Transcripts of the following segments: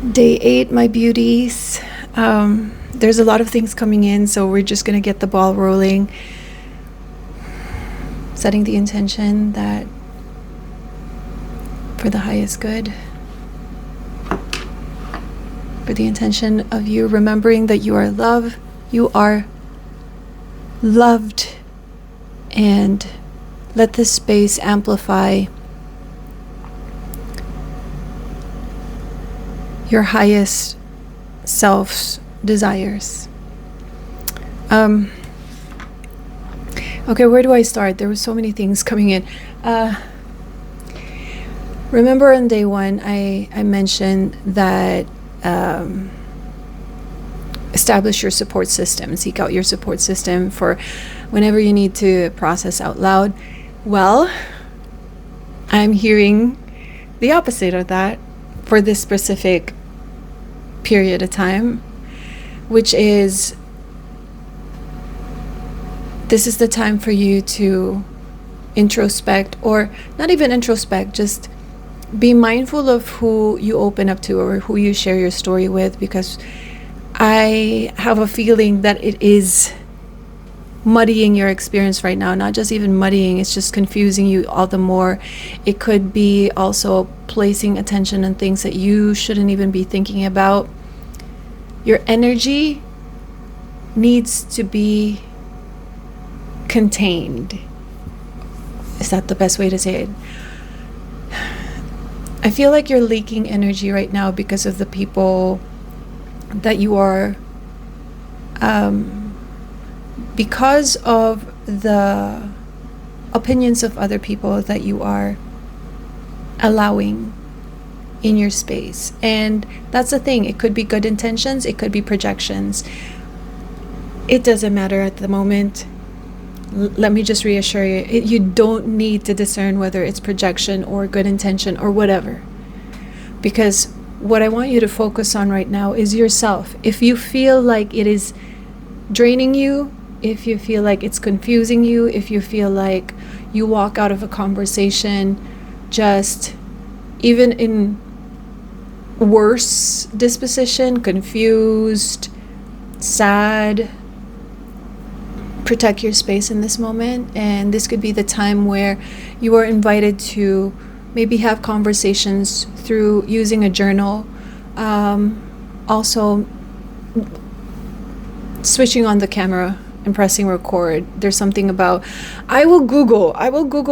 Day 8, my beauties. There's a lot of things coming in, so we're just going to get the ball rolling. Setting the intention that for the highest good. For the intention of you remembering that you are love, you are loved, and let this space amplify your highest self's desires. Okay, where do I start? There were so many things coming in. Remember on day 1, I mentioned that establish your support system, seek out your support system for whenever you need to process out loud. Well, I'm hearing the opposite of that for this specific period of time, which is this is the time for you to introspect, or not even introspect, just be mindful of who you open up to or who you share your story with, because I have a feeling that it is muddying your experience right now. Not just even muddying, it's just confusing you all the more. It could be also placing attention on things that you shouldn't even be thinking about. Your energy needs to be contained. Is that the best way to say it? I feel like you're leaking energy right now because of the people that you are, because of the opinions of other people that you are allowing in your space. And that's the thing. It could be good intentions. It could be projections. It doesn't matter at the moment. Let me just reassure you, you don't need to discern whether it's projection or good intention or whatever. Because what I want you to focus on right now is yourself. If you feel like it is draining you, if you feel like it's confusing you, if you feel like you walk out of a conversation just even in worse disposition, confused, sad, protect your space in this moment. And this could be the time where you are invited to maybe have conversations through using a journal. Also, switching on the camera and pressing record. There's something about, I will Google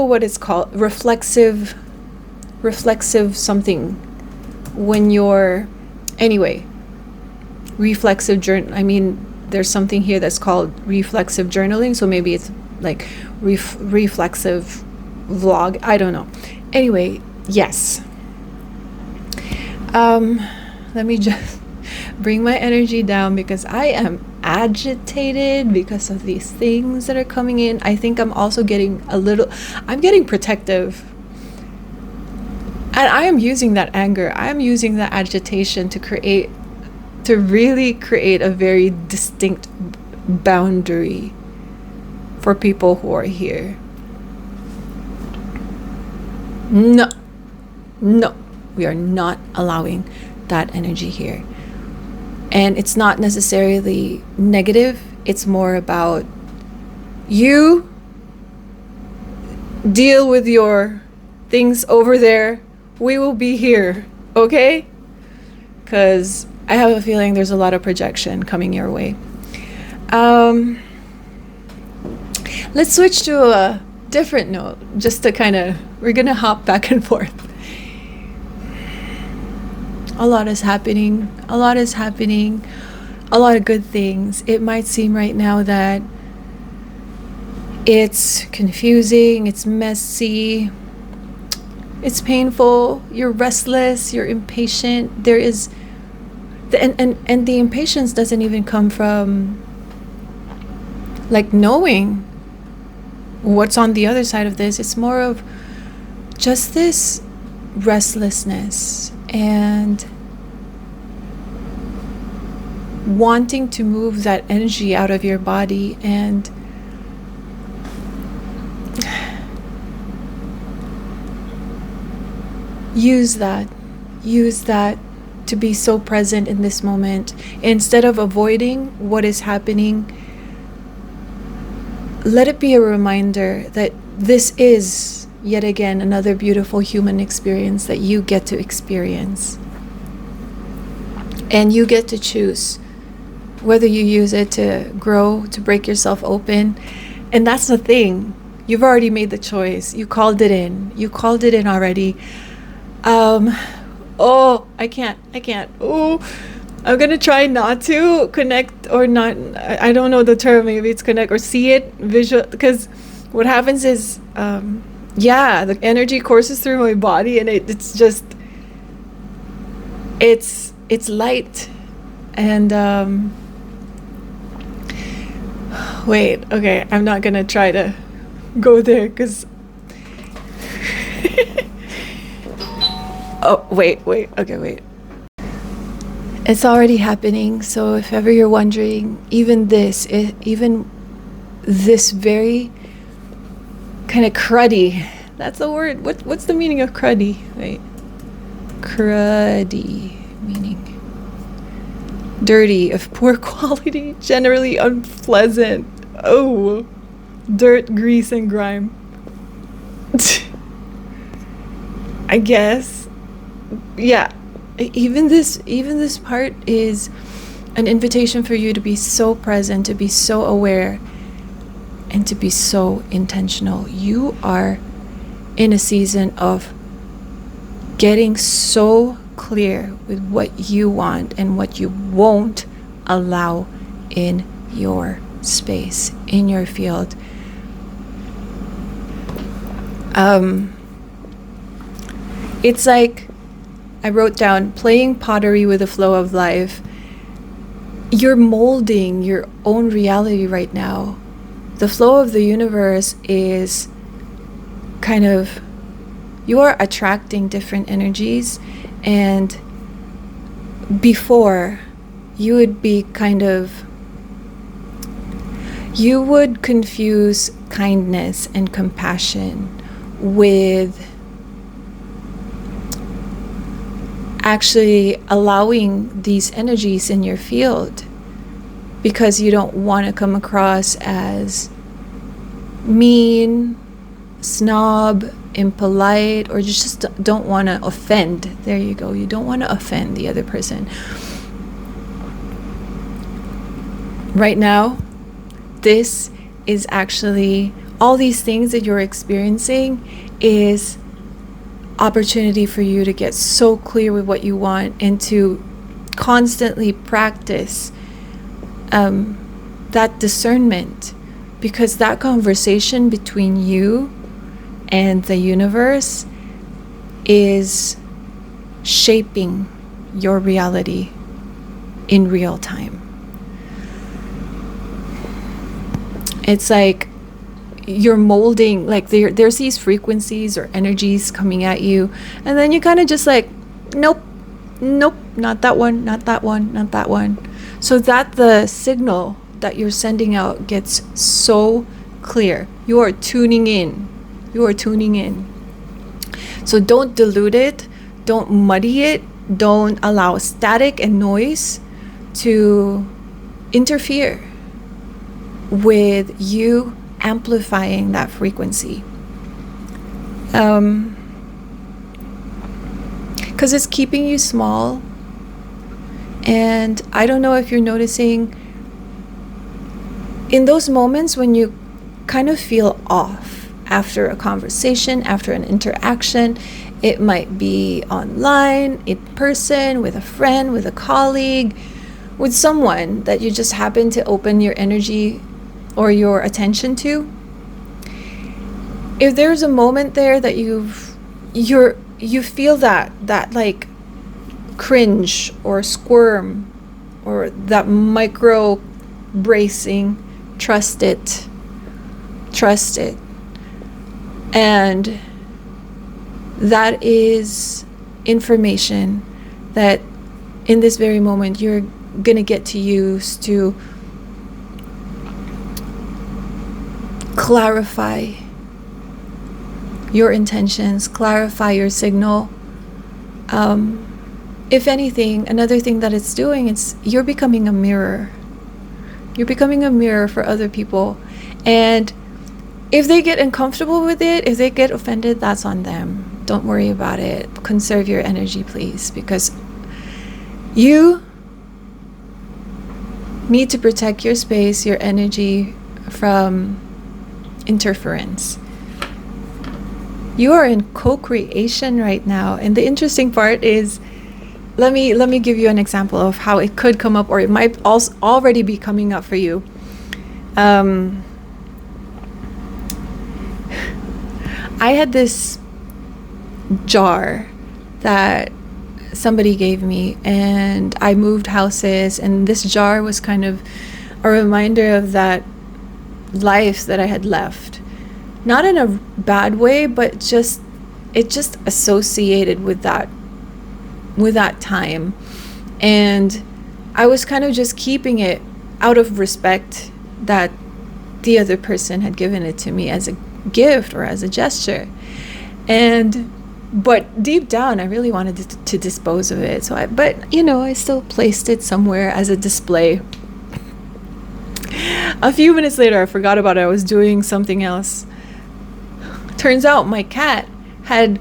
what it's called, reflexive something, when you're, anyway, reflexive journal. I mean, there's something here that's called reflexive journaling, so maybe it's like reflexive vlog, I don't know. Anyway, yes. Let me just bring my energy down because I am agitated because of these things that are coming in. I think I'm also getting I'm getting protective. And I am using that anger, I am using that agitation to really create a very distinct boundary for people who are here. No, we are not allowing that energy here. And it's not necessarily negative, it's more about you deal with your things over there. We will be here, okay? Because I have a feeling there's a lot of projection coming your way. Let's switch to a different note, just to we're gonna hop back and forth. A lot is happening, a lot of good things. It might seem right now that it's confusing, it's messy, it's painful, you're restless, you're impatient. There is and the impatience doesn't even come from like knowing what's on the other side of this. It's more of just this restlessness and wanting to move that energy out of your body and use that to be so present in this moment. Instead of avoiding what is happening, let it be a reminder that this is yet again another beautiful human experience that you get to experience. And you get to choose whether you use it to grow, to break yourself open. And that's the thing. You've already made the choice. You called it in. You called it in already. I can't. Oh, I'm going to try not to connect or not. I don't know the term. Maybe it's connect or see it visual. Because what happens is, the energy courses through my body and it's just, it's light. And, wait, okay. I'm not going to try to go there because wait, it's already happening. So if ever you're wondering, even this very kind of cruddy, that's the word, what's the meaning of cruddy? Wait, cruddy meaning dirty, of poor quality, generally unpleasant. Oh, dirt, grease, and grime. I guess. Yeah. Even this part is an invitation for you to be so present, to be so aware, and to be so intentional. You are in a season of getting so clear with what you want and what you won't allow in your space, in your field. It's like I wrote down playing pottery with the flow of life. You're molding your own reality right now. The flow of the universe is kind of, you are attracting different energies, and before you would be you would confuse kindness and compassion with actually allowing these energies in your field, because you don't want to come across as mean, snob, impolite, or just don't want to offend. There you go. You don't want to offend the other person. Right now, this is actually, all these things that you're experiencing is opportunity for you to get so clear with what you want and to constantly practice that discernment, because that conversation between you and the universe is shaping your reality in real time. It's like you're molding, like there's these frequencies or energies coming at you, and then you kind of just like, nope, not that one, not that one, not that one. So that the signal that you're sending out gets so clear. You are tuning in. So don't dilute it, don't muddy it, don't allow static and noise to interfere with you amplifying that frequency. Because it's keeping you small. And I don't know if you're noticing, in those moments when you kind of feel off after a conversation, after an interaction, it might be online, in person, with a friend, with a colleague, with someone that you just happen to open your energy or your attention to. If there's a moment there that you feel that like cringe or squirm or that micro bracing, trust it. And that is information that in this very moment you're gonna get to use to clarify your intentions, clarify your signal, if anything, another thing that it's doing, it's you're becoming a mirror. You're becoming a mirror for other people. And if they get uncomfortable with it, if they get offended, that's on them. Don't worry about it. Conserve your energy, please, because you need to protect your space, your energy from interference. You are in co-creation right now, and the interesting part is, let me give you an example of how it could come up, or it might also already be coming up for you. I had this jar that somebody gave me, and I moved houses, and this jar was kind of a reminder of that life that I had left. Not in a bad way, but it just associated with that time. And I was kind of just keeping it out of respect that the other person had given it to me as a gift or as a gesture. But deep down, I really wanted to dispose of it. But I still placed it somewhere as a display. A few minutes later, I forgot about it. I was doing something else. Turns out my cat had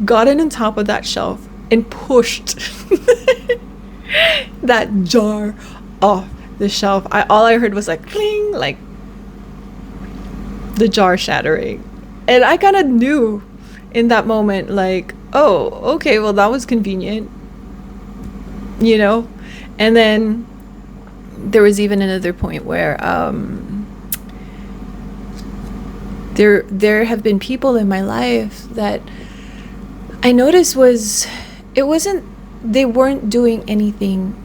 gotten on top of that shelf and pushed that jar off the shelf. All I heard was like cling, like the jar shattering. And I kind of knew in that moment, like, oh, okay, well, that was convenient, And then there was even another point where there have been people in my life that I noticed they weren't doing anything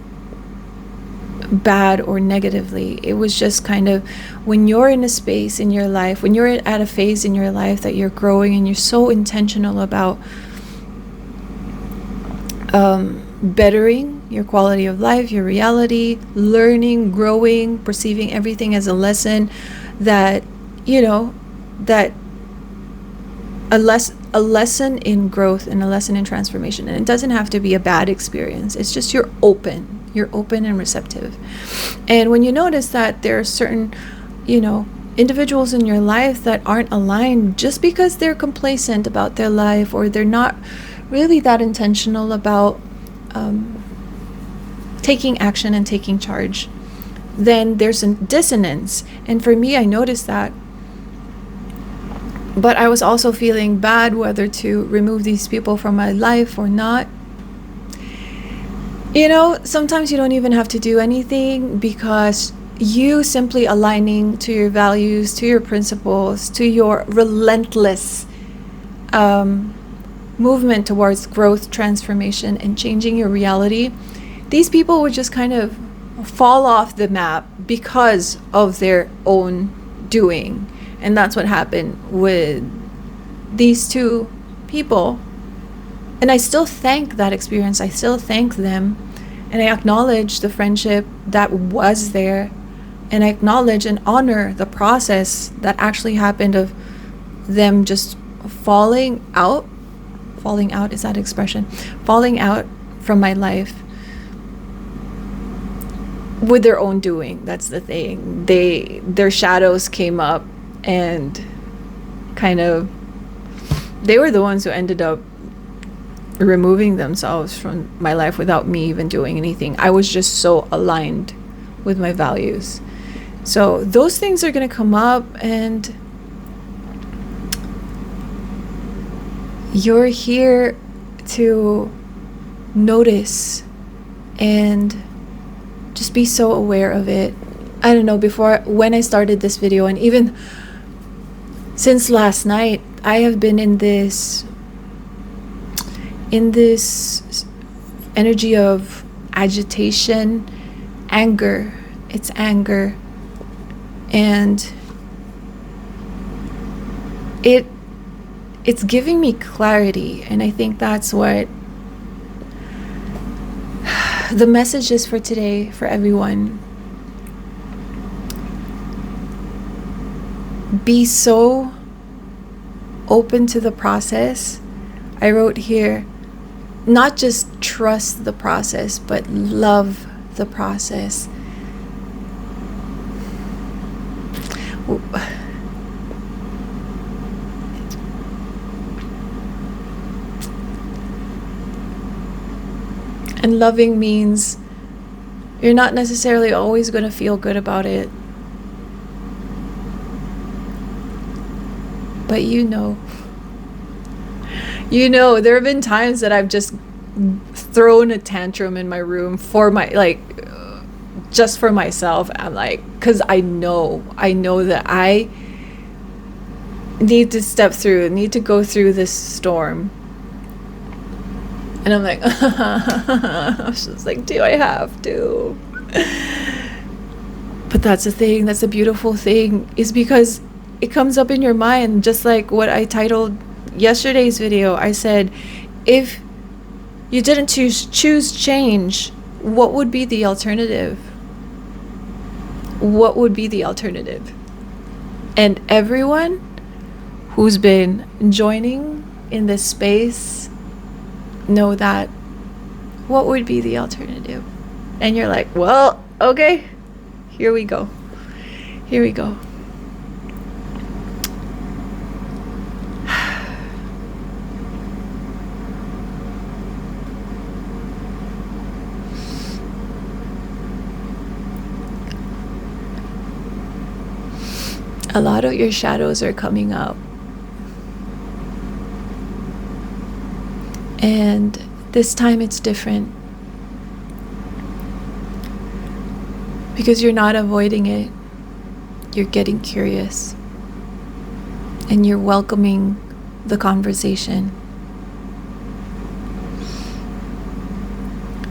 bad or negatively. It was just kind of, when you're in a space in your life, when you're at a phase in your life that you're growing and you're so intentional about bettering your quality of life, your reality, learning, growing, perceiving everything as a lesson, that that a lesson in growth and a lesson in transformation. And it doesn't have to be a bad experience. It's just you're open and receptive. And when you notice that there are certain individuals in your life that aren't aligned, just because they're complacent about their life, or they're not really that intentional about taking action and taking charge, then there's a dissonance. And for me, I noticed that. But I was also feeling bad whether to remove these people from my life or not. Sometimes you don't even have to do anything, because you simply aligning to your values, to your principles, to your relentless movement towards growth, transformation, and changing your reality, these people would just kind of fall off the map because of their own doing. And that's what happened with these two people. And I still thank that experience. I still thank them. And I acknowledge the friendship that was there. And I acknowledge and honor the process that actually happened of them just falling out, is that expression? Falling out from my life with their own doing. That's the thing. Their shadows came up, and kind of, they were the ones who ended up removing themselves from my life without me even doing anything. I was just so aligned with my values. So those things are going to come up, and you're here to notice and just be so aware of it. I don't know, when I started this video, and even since last night, I have been in this energy of agitation, anger. It's anger. And it's giving me clarity. And I think that's what the message is for today, for everyone. Be so open to the process. I wrote here, not just trust the process, but love the process. And loving means you're not necessarily always going to feel good about it. But there have been times that I've just thrown a tantrum in my room for just for myself. I'm like, because I know that I need to go through this storm. And I'm like, I was just like, do I have to? But that's the thing, that's a beautiful thing, is because it comes up in your mind, just like what I titled yesterday's video. I said, if you didn't choose change, what would be the alternative? What would be the alternative? And everyone who's been joining in this space know that what would be the alternative. And you're like, well, okay, here we go. A lot of your shadows are coming up. And this time it's different. Because you're not avoiding it. You're getting curious. And you're welcoming the conversation.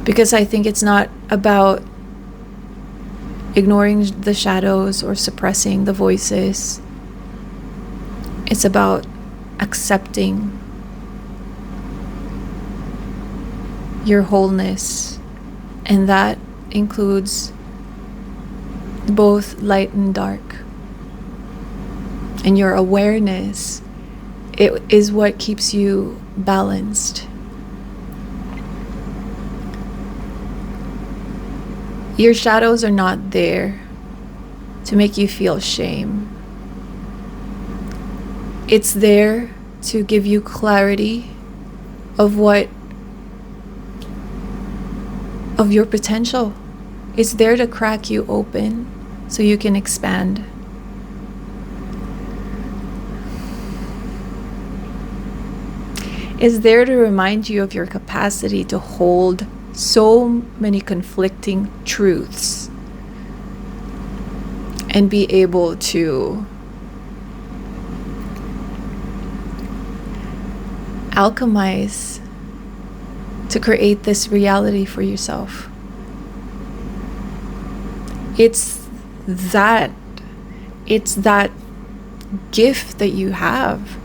Because I think it's not about ignoring the shadows or suppressing the voices. It's about accepting your wholeness, and that includes both light and dark. And your awareness, it is what keeps you balanced. Your shadows are not there to make you feel shame. It's there to give you clarity of your potential. It's there to crack you open so you can expand. It's there to remind you of your capacity to hold so many conflicting truths and be able to alchemize to create this reality for yourself. It's that gift that you have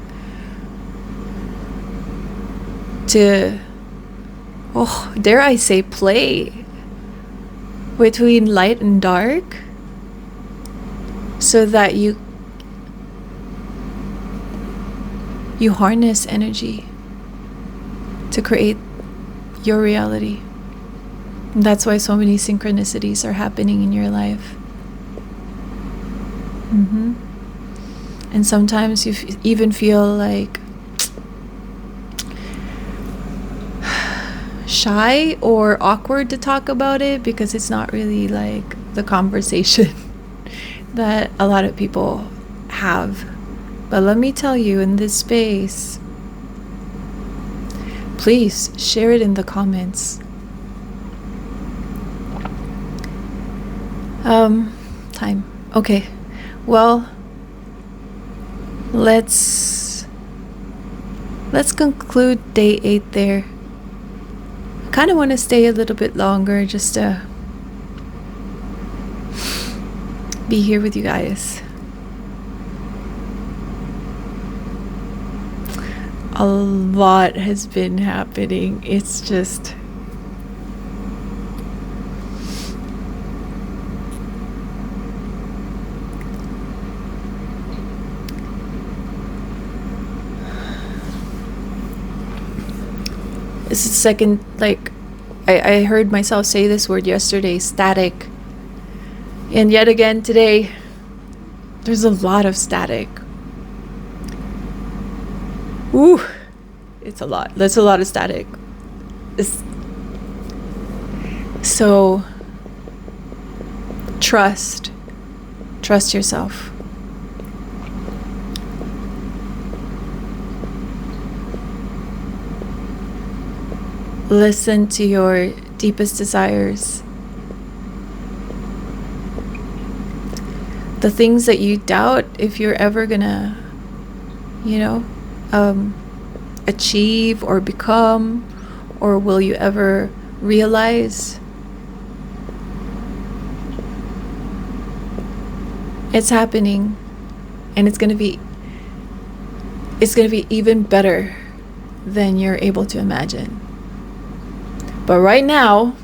to, dare I say, play between light and dark so that you harness energy to create your reality. And that's why so many synchronicities are happening in your life. And sometimes you even feel like shy or awkward to talk about it because it's not really like the conversation that a lot of people have. But let me tell you, in this space, please share it in the comments. Time. Okay. Well, let's conclude day 8 there. I kind of want to stay a little bit longer just to be here with you guys. A lot has been happening. It's just This is second, like, I heard myself say this word yesterday, static. And yet again today, there's a lot of static. Ooh, it's a lot. There's a lot of static. So, trust yourself. Listen to your deepest desires. The things that you doubt if you're ever gonna, achieve or become, or will you ever realize. It's happening, and it's gonna be even better than you're able to imagine. But right now,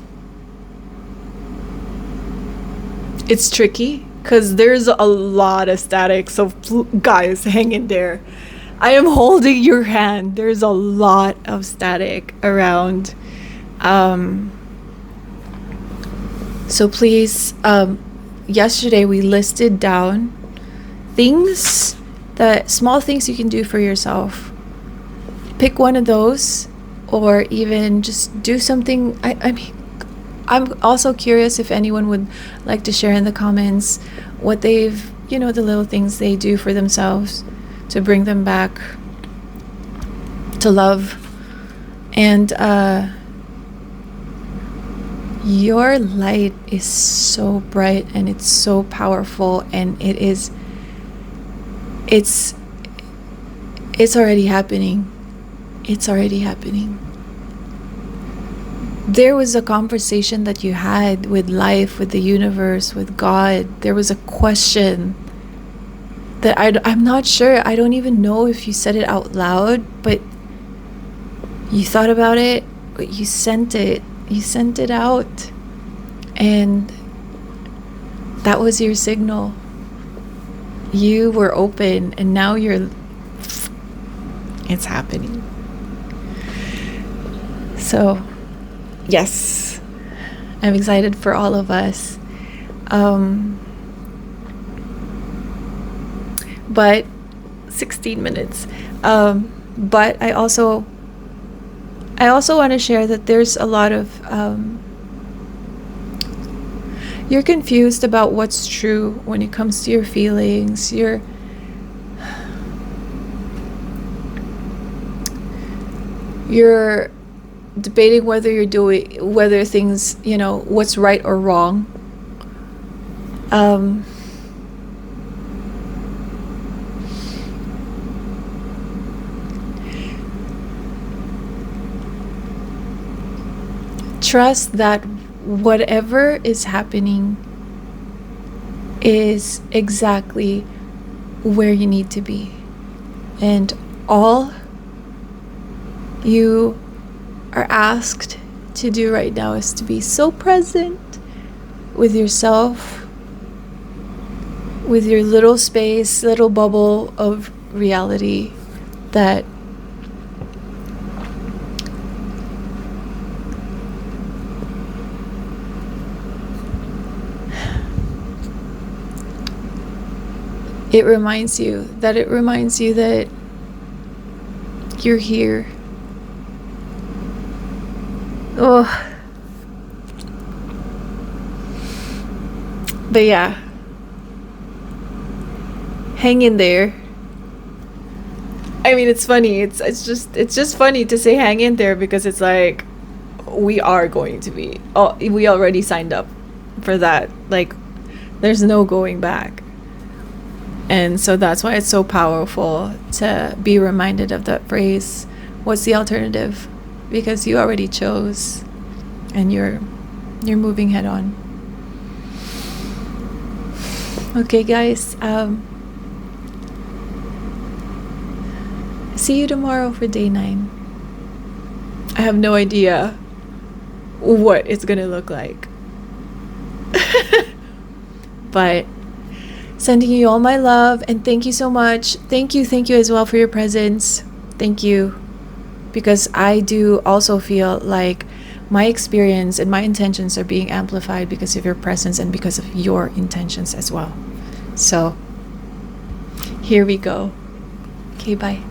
it's tricky because there's a lot of static. So guys, hang in there. I am holding your hand. There's a lot of static around. So please, yesterday we listed down small things you can do for yourself. Pick one of those, or even just do something. I mean, I'm also curious if anyone would like to share in the comments what they've, the little things they do for themselves to bring them back to love. And your light is so bright and it's so powerful, and it's already happening. It's already happening. There was a conversation that you had with life, with the universe, with God. There was a question that I'm not sure. I don't even know if you said it out loud, but you thought about it, but you sent it. You sent it out. And that was your signal. You were open, and now it's happening. So, yes, I'm excited for all of us. But 16 minutes. But I also want to share that there's a lot of you're confused about what's true when it comes to your feelings. You're debating whether things, what's right or wrong. Trust that whatever is happening is exactly where you need to be. And all you are asked to do right now is to be so present with yourself, with your little space, little bubble of reality, that it reminds you that you're here. Oh. But yeah, hang in there. I mean, it's funny. It's just funny to say hang in there, because it's like we are going to be. Oh, we already signed up for that. Like, there's no going back. And so that's why it's so powerful to be reminded of that phrase, what's the alternative? Because you already chose, and you're moving head on. Okay, guys. See you tomorrow for day 9. I have no idea what it's gonna look like. But sending you all my love, and thank you so much. Thank you as well for your presence. Thank you. because I do also feel like my experience and my intentions are being amplified because of your presence and because of your intentions as well. So here we go. Okay, bye.